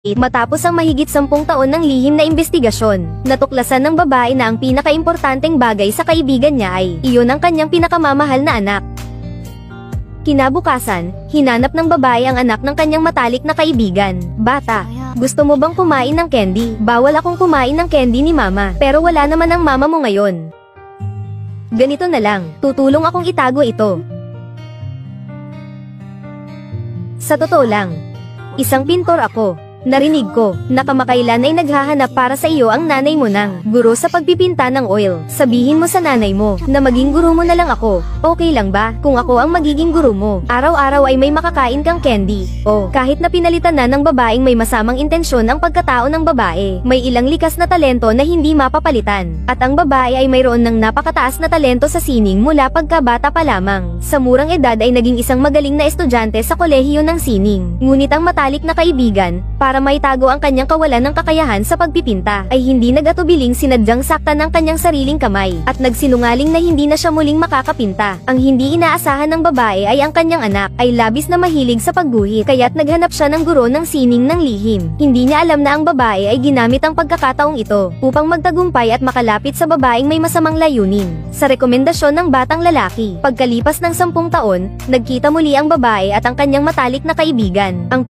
Matapos ang mahigit 10 taon ng lihim na investigasyon, natuklasan ng babae na ang pinakaimportanteng bagay sa kaibigan niya ay iyon ang kanyang pinakamamahal na anak. Kinabukasan, hinanap ng babae ang anak ng kanyang matalik na kaibigan. Bata, gusto mo bang kumain ng candy? Bawal akong kumain ng candy ni mama, pero wala naman ang mama mo ngayon. Ganito na lang, tutulong akong itago ito. Sa totoo lang, isang pintor ako. Narinig ko, na kamakailan ay naghahanap para sa iyo ang nanay mo ng guro sa pagpipinta ng oil. Sabihin mo sa nanay mo, na maging guro mo na lang ako. Okay lang ba, kung ako ang magiging guro mo? Araw-araw ay may makakain kang candy. O, kahit na pinalitan na ng babaeng may masamang intensyon ang pagkatao ng babae, may ilang likas na talento na hindi mapapalitan. At ang babae ay mayroon ng napakataas na talento sa sining mula pagkabata pa lamang. Sa murang edad ay naging isang magaling na estudyante sa kolehiyo ng sining. Ngunit ang matalik na kaibigan, para maitago ang kanyang kawalan ng kakayahan sa pagpipinta, ay hindi nag-atubiling sinadyang saktan ng kanyang sariling kamay, at nagsinungaling na hindi na siya muling makakapinta. Ang hindi inaasahan ng babae ay ang kanyang anak, ay labis na mahilig sa pagguhit, kaya't naghanap siya ng guro ng sining ng lihim. Hindi niya alam na ang babae ay ginamit ang pagkakataong ito, upang magtagumpay at makalapit sa babaeng may masamang layunin. Sa rekomendasyon ng batang lalaki, pagkalipas ng 10 taon, nagkita muli ang babae at ang kanyang matalik na kaibigan. Ang